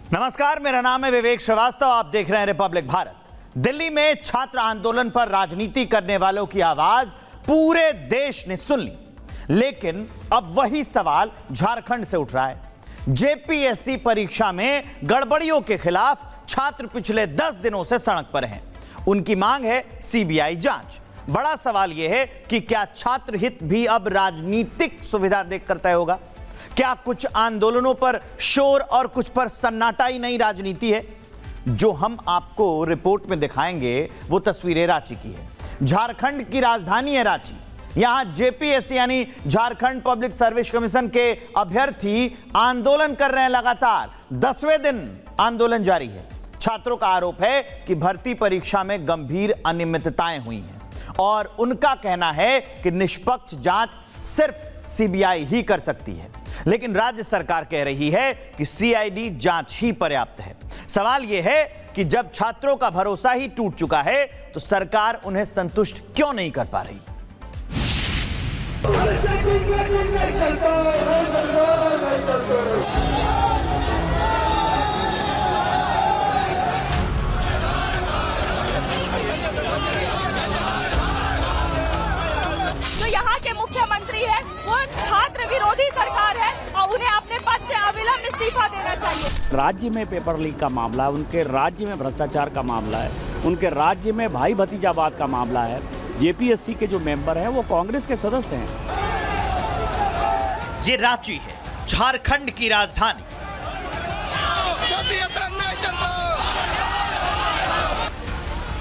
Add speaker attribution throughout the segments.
Speaker 1: नमस्कार, मेरा नाम है विवेक श्रीवास्तव। आप देख रहे हैं रिपब्लिक भारत। दिल्ली में छात्र आंदोलन पर राजनीति करने वालों की आवाज पूरे देश ने सुन ली, लेकिन अब वही सवाल झारखंड से उठ रहा है। जेपीएससी परीक्षा में गड़बड़ियों के खिलाफ छात्र पिछले 10 दिनों से सड़क पर हैं। उनकी मांग है सीबीआई जांच। बड़ा सवाल यह है कि क्या छात्र हित भी अब राजनीतिक सुविधा देखकर तय होगा? क्या कुछ आंदोलनों पर शोर और कुछ पर सन्नाटा ही नहीं राजनीति है? जो हम आपको रिपोर्ट में दिखाएंगे वो तस्वीरें रांची की है। झारखंड की राजधानी है रांची। यहां जेपीएससी यानी झारखंड पब्लिक सर्विस कमीशन के अभ्यर्थी आंदोलन कर रहे हैं। लगातार 10वें दिन आंदोलन जारी है। छात्रों का आरोप है कि भर्ती परीक्षा में गंभीर अनियमितताएं हुई हैं और उनका कहना है कि निष्पक्ष जांच सिर्फ सीबीआई ही कर सकती है, लेकिन राज्य सरकार कह रही है कि सीआईडी जांच ही पर्याप्त है। सवाल यह है कि जब छात्रों का भरोसा ही टूट चुका है तो सरकार उन्हें संतुष्ट क्यों नहीं कर पा रही?
Speaker 2: जो यहाँ के मुख्यमंत्री है वो छात्र विरोधी सरकार है और उन्हें अपने पद से अविलंब इस्तीफा देना चाहिए।
Speaker 3: राज्य में पेपर लीक का मामला है, उनके राज्य में भ्रष्टाचार का मामला है, उनके राज्य में भाई भतीजावाद का मामला है। जेपीएससी के जो मेंबर हैं वो कांग्रेस के सदस्य हैं।
Speaker 1: ये रांची है, झारखंड की राजधानी।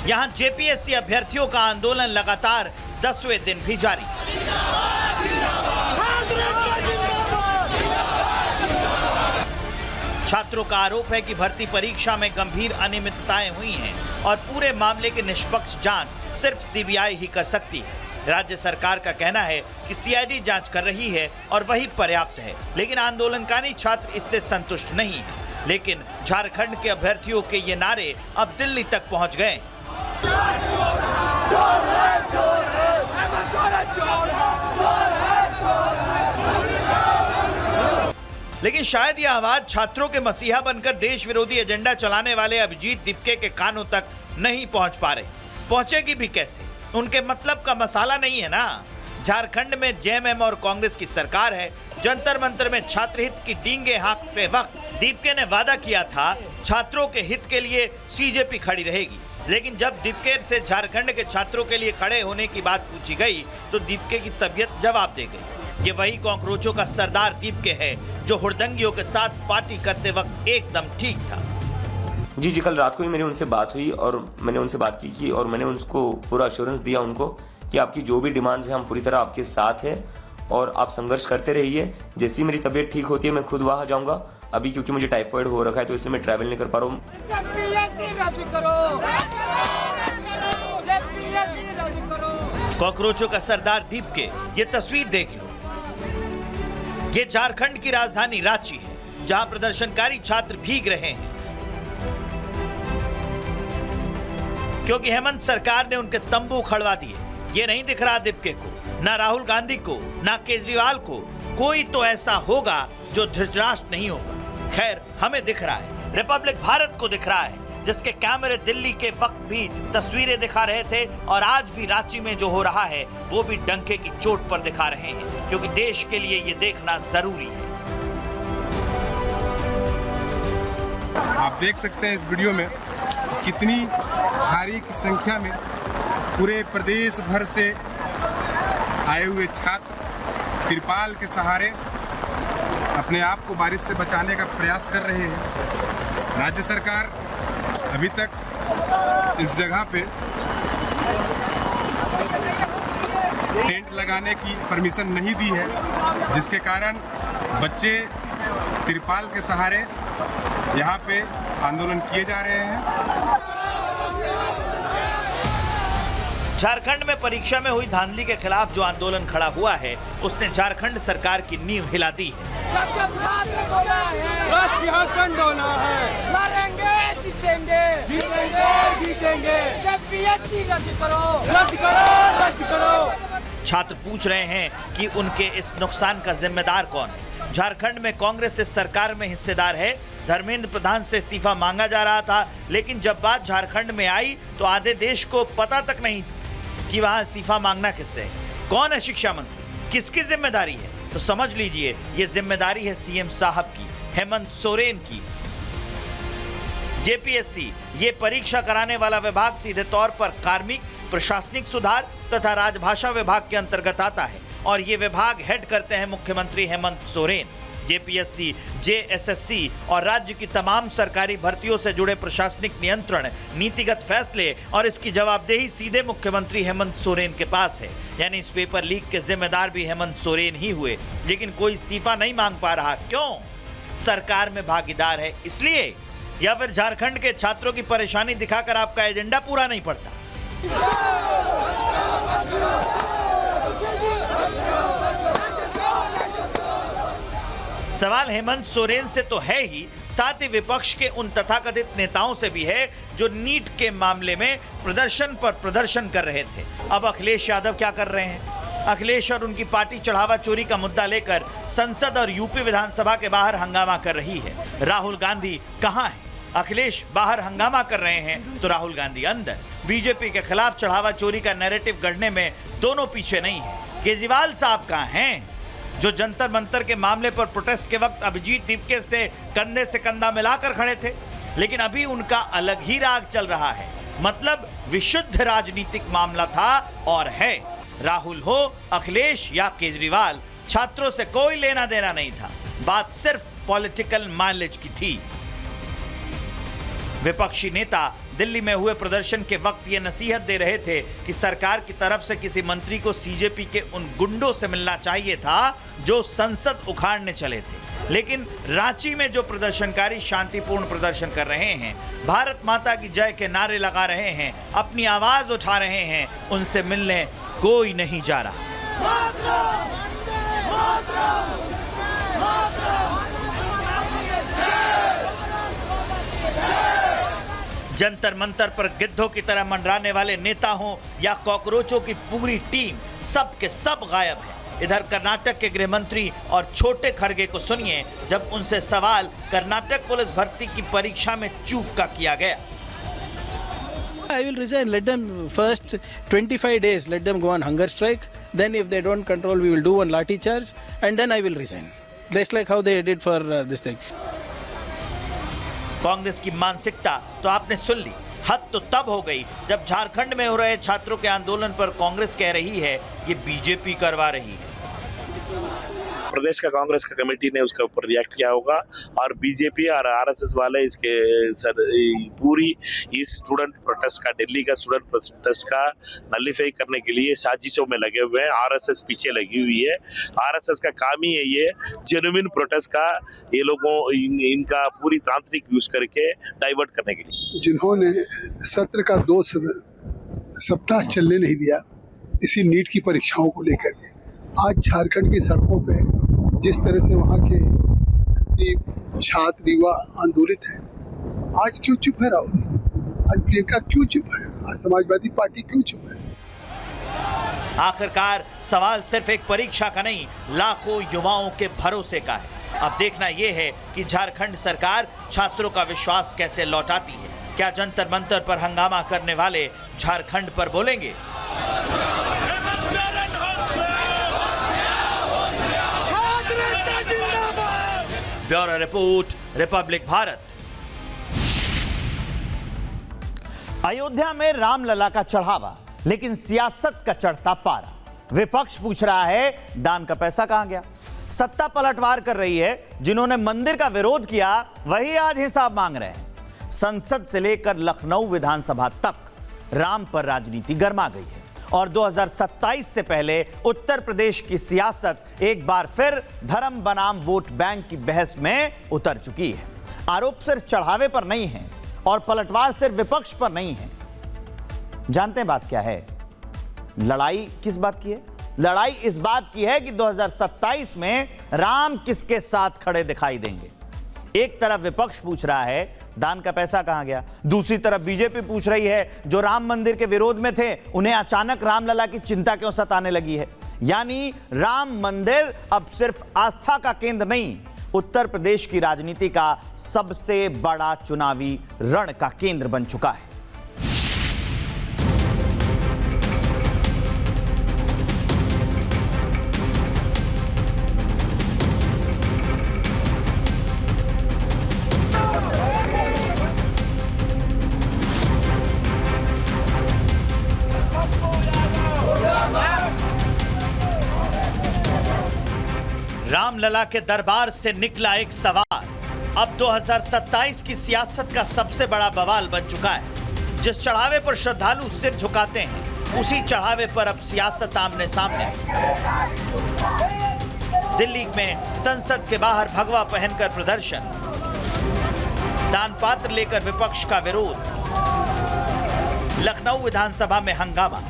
Speaker 1: यहां जेपीएससी अभ्यर्थियों का आंदोलन लगातार 10वें दिन भी जारी। छात्रों का आरोप है कि भर्ती परीक्षा में गंभीर अनियमितताएं हुई हैं और पूरे मामले की निष्पक्ष जांच सिर्फ सीबीआई ही कर सकती है। राज्य सरकार का कहना है कि सीआईडी जांच कर रही है और वही पर्याप्त है, लेकिन आंदोलनकारी छात्र इससे संतुष्ट नहीं है। लेकिन झारखंड के अभ्यर्थियों के ये नारे अब दिल्ली तक पहुंच गए। लेकिन शायद यह आवाज छात्रों के मसीहा बनकर देश विरोधी एजेंडा चलाने वाले अभिजीत दीपके के कानों तक नहीं पहुंच पा रही। पहुंचेगी भी कैसे? उनके मतलब का मसाला नहीं है ना। झारखंड में जेएमएम और कांग्रेस की सरकार है। जंतर मंतर में छात्र हित की डींगे हाँकते वक्त दीपके ने वादा किया था छात्रों के हित के लिए सीजेपी खड़ी रहेगी, लेकिन जब दीपके से झारखंड के छात्रों के लिए खड़े होने की बात पूछी गई तो दीपके की तबीयत जवाब दे गई। ये वही कॉकरोचों का सरदार दीपके है जो हुड़दंगियों के साथ पार्टी करते वक्त एकदम ठीक था।
Speaker 4: जी, कल रात को ही मेरी उनसे बात हुई और मैंने उनसे बात की और मैंने उनको पूरा अश्योरेंस दिया उनको कि आपकी जो भी डिमांड्स हैं हम पूरी तरह आपके साथ हैं और आप संघर्ष करते रहिए। जैसी मेरी तबीयत ठीक होती है मैं खुद वहाँ जाऊँगा। अभी क्योंकि मुझे टाइफाइड हो रखा है तो इसलिए मैं ट्रैवल नहीं कर पा रहा हूँ।
Speaker 1: कॉकरोचों का सरदार दीपके, ये तस्वीर देख लो। ये झारखंड की राजधानी रांची है, जहां प्रदर्शनकारी छात्र भीग रहे हैं क्योंकि हेमंत सरकार ने उनके तंबू खड़वा दिए। ये नहीं दिख रहा दीपके को, ना राहुल गांधी को, ना केजरीवाल को। कोई तो ऐसा होगा जो धृतराष्ट्र नहीं होगा। खैर, हमें दिख रहा है, रिपब्लिक भारत को दिख रहा है, जिसके कैमरे दिल्ली के वक्त भी तस्वीरें दिखा रहे थे और आज भी रांची में जो हो रहा है वो भी डंके की चोट पर दिखा रहे हैं, क्योंकि देश के लिए ये देखना जरूरी है।
Speaker 5: आप देख सकते हैं इस वीडियो में कितनी भारी की संख्या में पूरे प्रदेश भर से आए हुए छात्र तिरपाल के सहारे अपने आप को बारिश से बचाने का प्रयास कर रहे हैं। राज्य सरकार अभी तक इस जगह पे टेंट लगाने की परमिशन नहीं दी है, जिसके कारण बच्चे तिरपाल के सहारे यहाँ पे आंदोलन किए जा रहे हैं।
Speaker 1: झारखंड में परीक्षा में हुई धांधली के खिलाफ जो आंदोलन खड़ा हुआ है उसने झारखंड सरकार की नींव हिला दी है। छात्र पूछ रहे हैं कि उनके इस नुकसान का जिम्मेदार कौन है। झारखंड में कांग्रेस इस सरकार में हिस्सेदार है धर्मेंद्र प्रधान से इस्तीफा मांगा जा रहा था, लेकिन जब बात झारखंड में आई तो आधे देश को पता तक नहीं कि वहां इस्तीफा मांगना किससे है, कौन है शिक्षा मंत्री, किसकी जिम्मेदारी है। तो समझ लीजिए ये जिम्मेदारी है सीएम साहब की, हेमंत सोरेन की। जेपीएससी ये परीक्षा कराने वाला विभाग सीधे तौर पर कार्मिक, प्रशासनिक सुधार तथा राजभाषा विभाग के अंतर्गत आता है और ये विभाग हेड करते हैं मुख्यमंत्री हेमंत सोरेन। जेपीएससी, जेएसएससी और राज्य की तमाम सरकारी भर्तियों से जुड़े प्रशासनिक नियंत्रण, नीतिगत फैसले और इसकी जवाबदेही सीधे मुख्यमंत्री हेमंत सोरेन के पास है। यानी इस पेपर लीक के जिम्मेदार भी हेमंत सोरेन ही हुए, लेकिन कोई इस्तीफा नहीं मांग पा रहा। क्यों? सरकार में भागीदार है इसलिए, या फिर झारखंड के छात्रों की परेशानी दिखाकर आपका एजेंडा पूरा नहीं पड़ता? सवाल हेमंत सोरेन से तो है ही, साथ ही विपक्ष के उन तथाकथित नेताओं से भी है जो नीट के मामले में प्रदर्शन पर प्रदर्शन कर रहे थे। अब अखिलेश यादव क्या कर रहे हैं? अखिलेश और उनकी पार्टी चढ़ावा चोरी का मुद्दा लेकर संसद और यूपी विधानसभा के बाहर हंगामा कर रही है। राहुल गांधी कहां है? अखिलेश बाहर हंगामा कर रहे हैं तो राहुल गांधी अंदर। बीजेपी के खिलाफ चढ़ावा चोरी का नैरेटिव गढ़ने में दोनों पीछे नहीं है। केजरीवाल साहब कहां हैं, जो जंतर मंतर के मामले पर प्रोटेस्ट के वक्त अभिजीत दीपके से कंधा मिलाकर खड़े थे, लेकिन अभी उनका अलग ही राग चल रहा है। मतलब विशुद्ध राजनीतिक मामला था और है। राहुल हो, अखिलेश या केजरीवाल, छात्रों से कोई लेना देना नहीं था, बात सिर्फ पॉलिटिकल माइलेज की थी। विपक्षी नेता दिल्ली में हुए प्रदर्शन के वक्त ये नसीहत दे रहे थे कि सरकार की तरफ से किसी मंत्री को सीजेपी के उन गुंडों से मिलना चाहिए था जो संसद उखाड़ने चले थे। लेकिन रांची में जो प्रदर्शनकारी शांतिपूर्ण प्रदर्शन कर रहे हैं, भारत माता की जय के नारे लगा रहे हैं, अपनी आवाज उठा रहे हैं, उनसे मिलने कोई नहीं जा रहा। जंतर मंतर पर गिद्धों की तरह मंडराने वाले नेता हों या कॉकरोचों की पूरी टीम, सब के सब गायब है। इधर कर्नाटक के गृह मंत्री और छोटे खरगे को सुनिए जब उनसे सवाल कर्नाटक पुलिस भर्ती की परीक्षा में चूक का किया गया।
Speaker 6: I will resign. Let them first 25 days. Let them go on hunger strike. Then, if they don't control, we will do one lathi charge, and then I will resign. Just like how they did for this thing.
Speaker 1: Congress की मानसिकता तो आपने सुन ली। हद तो तब हो गई जब झारखंड में हो रहे छात्रों के आंदोलन पर कांग्रेस कह रही है ये बीजेपी करवा रही है।
Speaker 7: प्रदेश का कांग्रेस का कमेटी ने उसके ऊपर रिएक्ट किया होगा और बीजेपी और आरएसएस वाले इसके पूरी इस स्टूडेंट प्रोटेस्ट का, दिल्ली का स्टूडेंट प्रोटेस्ट का नलिफाई करने के लिए साजिशों में लगे हुए हैं। आरएसएस पीछे लगी हुई है। आरएसएस का काम ही है ये जेन्युइन प्रोटेस्ट का, ये लोगों इनका पूरी तांत्रिक यूज करके डाइवर्ट करने के लिए।
Speaker 8: जिन्होंने सत्र का 2 सप्ताह चलने नहीं दिया इसी नीट की परीक्षाओं को लेकर के, आज झारखंड की सड़कों पे जिस तरह से वहाँ के छात्र युवा आंदोलित हैं, आज क्यों चुप है राहुल? आज प्रियंका क्यों चुप है? आज समाजवादी पार्टी क्यों चुप है?
Speaker 1: आखिरकार सवाल सिर्फ एक परीक्षा का नहीं, लाखों युवाओं के भरोसे का है। अब देखना यह है कि झारखंड सरकार छात्रों का विश्वास कैसे लौटाती है। क्या जंतर मंतर पर हंगामा करने वाले झारखंड पर बोलेंगे? Bureau report, Republic Bharat. Ayodhya में रामलला का चढ़ावा, लेकिन सियासत का चढ़ता पारा। विपक्ष पूछ रहा है दान का पैसा कहां गया? सत्ता पलटवार कर रही है, जिन्होंने मंदिर का विरोध किया वही आज हिसाब मांग रहे हैं। संसद से लेकर लखनऊ विधानसभा तक राम पर राजनीति गर्मा गई है और 2027 से पहले उत्तर प्रदेश की सियासत एक बार फिर धर्म बनाम वोट बैंक की बहस में उतर चुकी है। आरोप सिर्फ चढ़ावे पर नहीं है और पलटवार सिर्फ विपक्ष पर नहीं है। जानते हैं बात क्या है? लड़ाई किस बात की है? लड़ाई इस बात की है कि 2027 में राम किसके साथ खड़े दिखाई देंगे। एक तरफ विपक्ष पूछ रहा है दान का पैसा कहां गया, दूसरी तरफ बीजेपी पूछ रही है जो राम मंदिर के विरोध में थे उन्हें अचानक रामलला की चिंता क्यों सताने लगी है। यानी राम मंदिर अब सिर्फ आस्था का केंद्र नहीं, उत्तर प्रदेश की राजनीति का सबसे बड़ा चुनावी रण का केंद्र बन चुका है। रामलला के दरबार से निकला एक सवाल अब 2027 की सियासत का सबसे बड़ा बवाल बन चुका है। जिस चढ़ावे पर श्रद्धालु सिर झुकाते हैं, उसी चढ़ावे पर अब सियासत आमने सामने। दिल्ली में संसद के बाहर भगवा पहनकर प्रदर्शन, दान पात्र लेकर विपक्ष का विरोध, लखनऊ विधानसभा में हंगामा।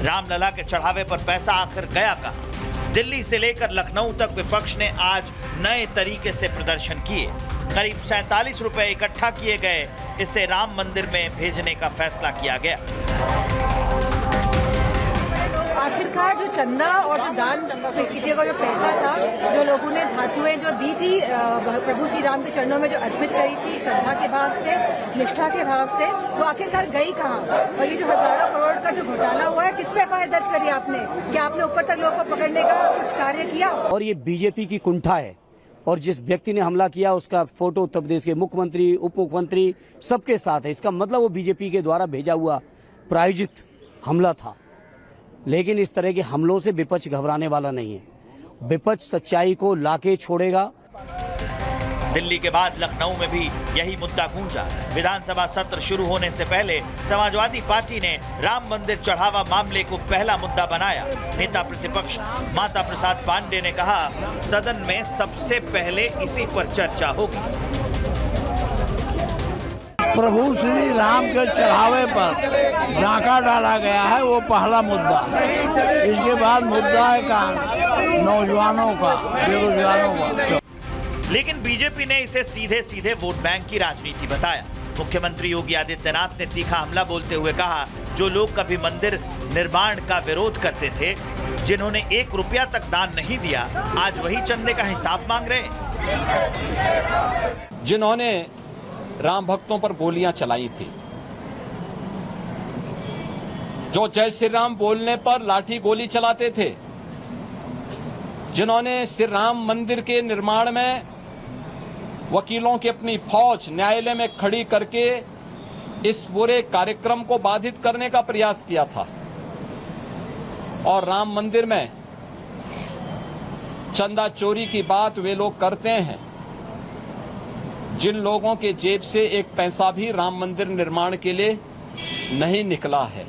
Speaker 1: रामलला के चढ़ावे पर पैसा आखिर गया कहां? दिल्ली से लेकर लखनऊ तक विपक्ष ने आज नए तरीके से प्रदर्शन किए। करीब 47 रुपए इकट्ठा किए गए, इसे राम मंदिर में भेजने का फैसला किया गया।
Speaker 9: आखिरकार जो चंदा और जो दान का जो पैसा था, जो लोगों ने धातुएं जो दी थी प्रभु श्री राम के चरणों में जो अर्पित करी थी श्रद्धा के भाव से, निष्ठा के भाव से, वो आखिरकार गई कहाँ? और ये जो हजारों करोड़ का जो घोटाला हुआ है, किस पे एफआईआर दर्ज करी आपने? क्या आपने ऊपर तक लोगों को पकड़ने का कुछ कार्य किया?
Speaker 10: और ये बीजेपी की कुंठा है, और जिस व्यक्ति ने हमला किया उसका फोटो उत्तर प्रदेश के मुख्यमंत्री, उप मुख्यमंत्री सबके साथ है। इसका मतलब वो बीजेपी के द्वारा भेजा हुआ प्रायोजित हमला था। लेकिन इस तरह के हमलों से विपक्ष घबराने वाला नहीं है। विपक्ष सच्चाई को लाके छोड़ेगा।
Speaker 1: दिल्ली के बाद लखनऊ में भी यही मुद्दा गूंजा। विधानसभा सत्र शुरू होने से पहले समाजवादी पार्टी ने राम मंदिर चढ़ावा मामले को पहला मुद्दा बनाया। नेता प्रतिपक्ष माता प्रसाद पांडे ने कहा, सदन में सबसे पहले इसी पर चर्चा होगी।
Speaker 11: प्रभु श्री राम के चढ़ावे पर डाका डाला गया है, वो पहला मुद्दा। इसके बाद मुद्दा है का नौजवानों का, बेरोजगारों का।
Speaker 1: लेकिन बीजेपी ने इसे सीधे सीधे वोट बैंक की राजनीति बताया। मुख्यमंत्री योगी आदित्यनाथ ने तीखा हमला बोलते हुए कहा, जो लोग कभी मंदिर निर्माण का विरोध करते थे, जिन्होंने 1 रुपया तक दान नहीं दिया, आज वही चंदे का हिसाब मांग रहे हैं।
Speaker 12: जिन्होंने राम भक्तों पर गोलियां चलाई थी, जो जय श्री राम बोलने पर लाठी गोली चलाते थे, जिन्होंने श्री राम मंदिर के निर्माण में वकीलों की अपनी फौज न्यायालय में खड़ी करके इस पूरे कार्यक्रम को बाधित करने का प्रयास किया था, और राम मंदिर में चंदा चोरी की बात वे लोग करते हैं जिन लोगों के जेब से एक पैसा भी राम मंदिर निर्माण के लिए नहीं निकला है।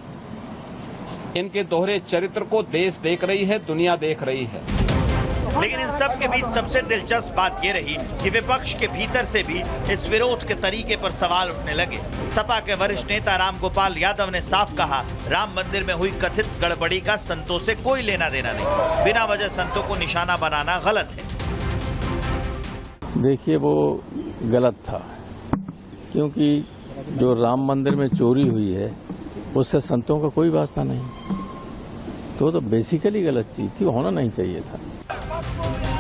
Speaker 12: इनके दोहरे चरित्र को देश देख रही है, दुनिया देख रही है।
Speaker 1: लेकिन इन सब के बीच सबसे दिलचस्प बात यह रही कि विपक्ष के भीतर से भी इस विरोध के तरीके पर सवाल उठने लगे। सपा के वरिष्ठ नेता रामगोपाल यादव ने साफ कहा, राम मंदिर में हुई कथित गड़बड़ी का संतों से कोई लेना देना नहीं, बिना वजह संतों को निशाना बनाना गलत है।
Speaker 13: देखिए, वो गलत था, क्योंकि जो राम मंदिर में चोरी हुई है उससे संतों का कोई वास्ता नहीं, तो बेसिकली गलत चीज थी, होना नहीं चाहिए था।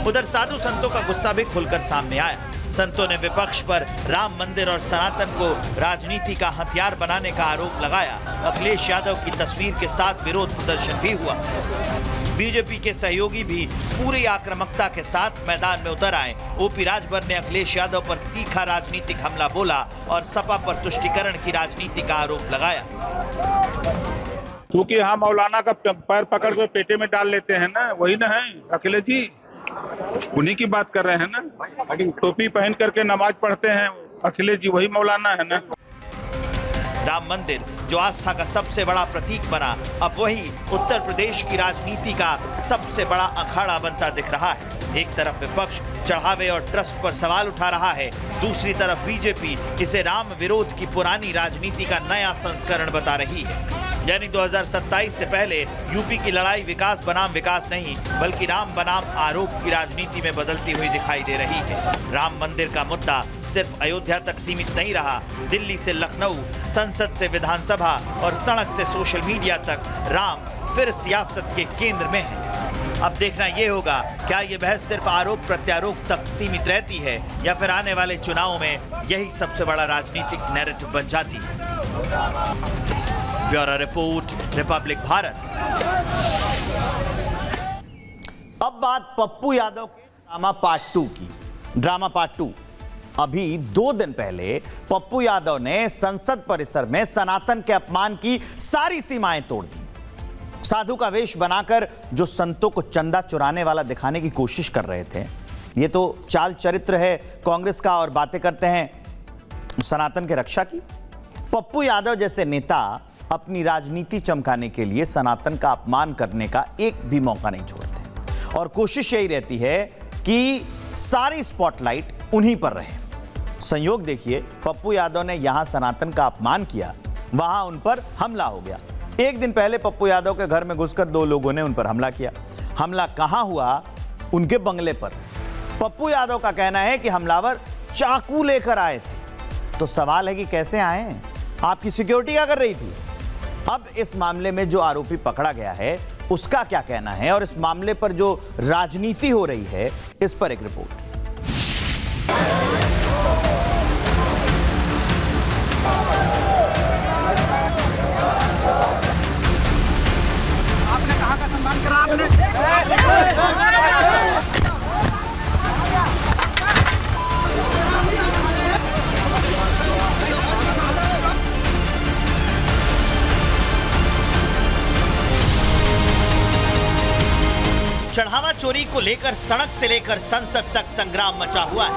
Speaker 1: उधर साधु संतों का गुस्सा भी खुलकर सामने आया। संतों ने विपक्ष पर राम मंदिर और सनातन को राजनीति का हथियार बनाने का आरोप लगाया। अखिलेश यादव की तस्वीर के साथ विरोध प्रदर्शन भी हुआ। बीजेपी के सहयोगी भी पूरी आक्रामकता के साथ मैदान में उतर आए। ओपी राजभर ने अखिलेश यादव पर तीखा राजनीतिक हमला बोला और सपा पर तुष्टीकरण की राजनीति का आरोप लगाया।
Speaker 14: क्योंकि यहाँ मौलाना का पैर पकड़ के पेटे में डाल लेते हैं ना, वही ना है अखिलेश जी, उन्हीं की बात कर रहे हैं ना। टोपी पहन करके नमाज पढ़ते हैं अखिलेश जी, वही मौलाना है ना।
Speaker 1: राम मंदिर जो आस्था का सबसे बड़ा प्रतीक बना, अब वही उत्तर प्रदेश की राजनीति का सबसे बड़ा अखाड़ा बनता दिख रहा है। एक तरफ विपक्ष चढ़ावे और ट्रस्ट पर सवाल उठा रहा है, दूसरी तरफ बीजेपी इसे राम विरोध की पुरानी राजनीति का नया संस्करण बता रही है। यानी 2027 से पहले यूपी की लड़ाई विकास बनाम विकास नहीं, बल्कि राम बनाम आरोप की राजनीति में बदलती हुई दिखाई दे रही है। राम मंदिर का मुद्दा सिर्फ अयोध्या तक सीमित नहीं रहा। दिल्ली से लखनऊ, संसद से विधानसभा और सड़क से सोशल मीडिया तक राम फिर सियासत के केंद्र में है। अब देखना ये होगा क्या ये बहस सिर्फ आरोप प्रत्यारोप तक सीमित रहती है या फिर आने वाले चुनाव में यही सबसे बड़ा राजनीतिक नैरेटिव बन जाती है। Bureau report, Republic Bharat. अब बात पप्पू यादव के ड्रामा पार्ट 2 की। Drama part 2। अभी 2 दिन पहले पप्पू यादव ने संसद परिसर में सनातन के अपमान की सारी सीमाएं तोड़ दी। साधु का वेश बनाकर जो संतों को चंदा चुराने वाला दिखाने की कोशिश कर रहे थे, ये तो चाल चरित्र है कांग्रेस का, और बातें करते हैं सनातन के रक्षा की। पप्पू यादव जैसे नेता अपनी राजनीति चमकाने के लिए सनातन का अपमान करने का एक भी मौका नहीं छोड़ते और कोशिश यही रहती है कि सारी स्पॉटलाइट उन्हीं पर रहे। संयोग देखिए, पप्पू यादव ने यहां सनातन का अपमान किया, वहां उन पर हमला हो गया। एक दिन पहले पप्पू यादव के घर में घुसकर 2 लोगों ने उन पर हमला किया। हमला कहां हुआ? उनके बंगले पर। पप्पू यादव का कहना है कि हमलावर चाकू लेकर आए थे। तो सवाल है कि कैसे आए हैं? आपकी सिक्योरिटी क्या कर रही थी? अब इस मामले में जो आरोपी पकड़ा गया है उसका क्या कहना है और इस मामले पर जो राजनीति हो रही है, इस पर एक रिपोर्ट।
Speaker 15: आपने कहा का सम्मान करा आपने?
Speaker 1: चढ़ावा चोरी को लेकर सड़क से लेकर संसद तक संग्राम मचा हुआ है।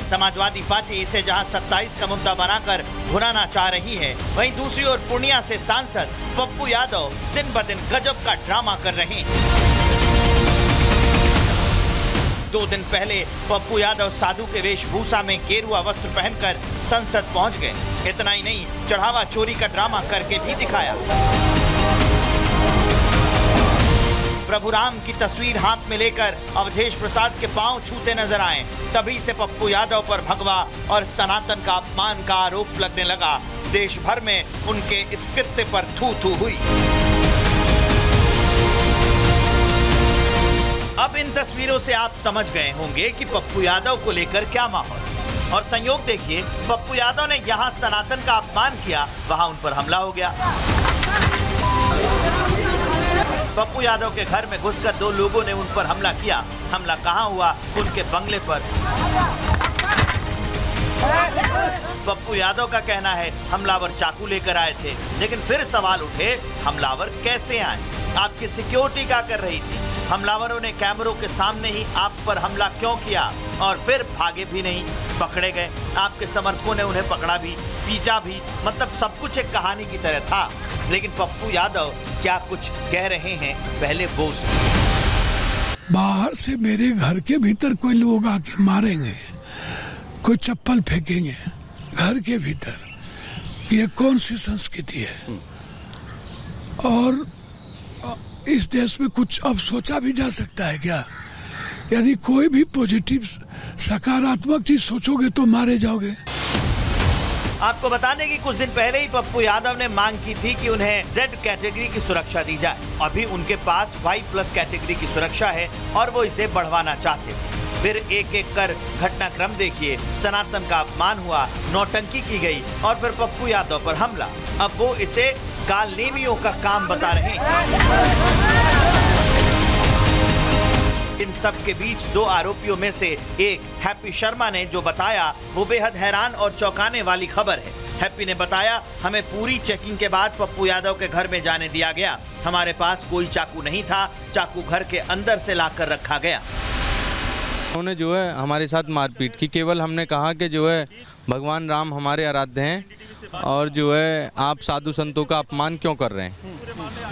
Speaker 1: समाजवादी पार्टी इसे जहां 27 का मुद्दा बनाकर भुनाना चाह रही है, वहीं दूसरी ओर पूर्णिया से सांसद पप्पू यादव दिन ब दिन गजब का ड्रामा कर रहे हैं। 2 दिन पहले पप्पू यादव साधु के वेशभूषा में गेरुआ वस्त्र पहनकर संसद पहुंच गए। इतना ही नहीं, चढ़ावा चोरी का ड्रामा करके भी दिखाया। प्रभु राम की तस्वीर हाथ में लेकर अवधेश प्रसाद के पांव छूते नजर आए। तभी से पप्पू यादव पर भगवा और सनातन का अपमान का आरोप लगने लगा। देश भर में उनके इस कृत्य पर थू थू हुई। अब इन तस्वीरों से आप समझ गए होंगे कि पप्पू यादव को लेकर क्या माहौल। और संयोग देखिए, पप्पू यादव ने यहां सनातन का अपमान किया, वहां उन पर हमला हो गया। पप्पू यादव के घर में घुसकर 2 लोगों ने उन पर हमला किया। हमला कहां हुआ? उनके बंगले पर। पप्पू यादव का कहना है हमलावर चाकू लेकर आए थे, लेकिन फिर सवाल उठे, हमलावर कैसे आए? आपकी सिक्योरिटी क्या कर रही थी? हमलावरों ने कैमरों के सामने ही आप पर हमला क्यों किया और फिर भागे भी नहीं, पकड़े गए? आपके समर्थकों ने उन्हें पकड़ा भी, पीटा भी, मतलब सब कुछ एक कहानी की तरह था। लेकिन पप्पू यादव क्या कुछ कह रहे हैं, पहले वो सुनिए।
Speaker 11: बाहर से मेरे घर के भीतर कोई लोग आके मारेंगे, कोई चप्पल फेंकेंगे घर के भीतर, ये कौन सी संस्कृति है? और इस देश में कुछ अब सोचा भी जा सकता है क्या? यदि कोई भी पॉजिटिव सकारात्मक चीज सोचोगे तो मारे जाओगे।
Speaker 1: आपको बता दें कि कुछ दिन पहले ही पप्पू यादव ने मांग की थी कि उन्हें Z कैटेगरी की सुरक्षा दी जाए। अभी उनके पास Y+ कैटेगरी की सुरक्षा है और वो इसे बढ़वाना चाहते थे। फिर एक एक कर घटनाक्रम देखिए। सनातन का अपमान हुआ, नौटंकी की गई और फिर पप्पू यादव पर हमला। अब वो इसे कालनेमियों का काम बता रहे हैं। इन सब के बीच 2 आरोपियों में से एक हैप्पी शर्मा ने जो बताया वो बेहद हैरान और चौंकाने वाली खबर है। हैप्पी ने बताया, हमें पूरी चेकिंग के बाद पप्पू यादव के घर में जाने दिया गया। हमारे पास कोई चाकू नहीं था, चाकू घर के अंदर से लाकर रखा गया।
Speaker 16: उन्होंने जो है हमारे साथ मारपीट की। केवल हमने कहा कि जो है भगवान राम हमारे आराध्य हैं और जो है आप साधु संतों का अपमान क्यों कर रहे हैं?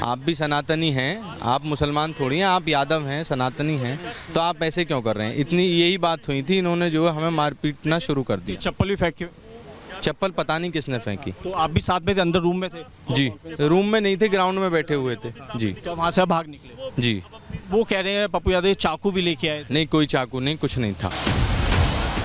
Speaker 16: आप भी सनातनी हैं, आप मुसलमान थोड़ी हैं, आप यादव हैं, सनातनी हैं, तो आप ऐसे क्यों कर रहे हैं? इतनी यही बात हुई थी। इन्होंने जो है हमें मारपीटना शुरू कर दी।
Speaker 17: चप्पल भी फेंकी?
Speaker 16: चप्पल पता नहीं किसने फेंकी।
Speaker 17: तो आप भी साथ में थे, अंदर रूम में थे?
Speaker 16: जी, रूम में नहीं थे, ग्राउंड में बैठे हुए थे। जी।
Speaker 17: तो वहाँ से भाग निकले?
Speaker 16: जी।
Speaker 17: वो कह रहे हैं पप्पू यादव चाकू भी लेके आए?
Speaker 16: नहीं, कोई चाकू नहीं, कुछ नहीं था।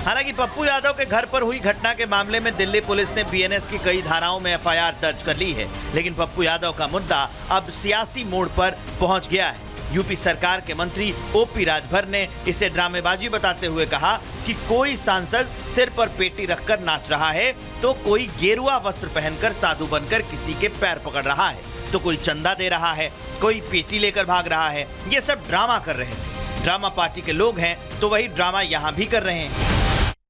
Speaker 1: हालांकि पप्पू यादव के घर पर हुई घटना के मामले में दिल्ली पुलिस ने बीएनएस की कई धाराओं में एफआईआर दर्ज कर ली है, लेकिन पप्पू यादव का मुद्दा अब सियासी मोड़ पर पहुंच गया है। यूपी सरकार के मंत्री ओपी राजभर ने इसे ड्रामेबाजी बताते हुए कहा कि कोई सांसद सिर पर पेटी रखकर नाच रहा है, तो कोई गेरुआ वस्त्र पहनकर साधु बनकर किसी के पैर पकड़ रहा है, तो कोई चंदा दे रहा है, कोई पेटी लेकर भाग रहा है। ये सब ड्रामा कर रहे थे। ड्रामा पार्टी के लोग हैं तो वही ड्रामा यहाँ भी कर रहे हैं।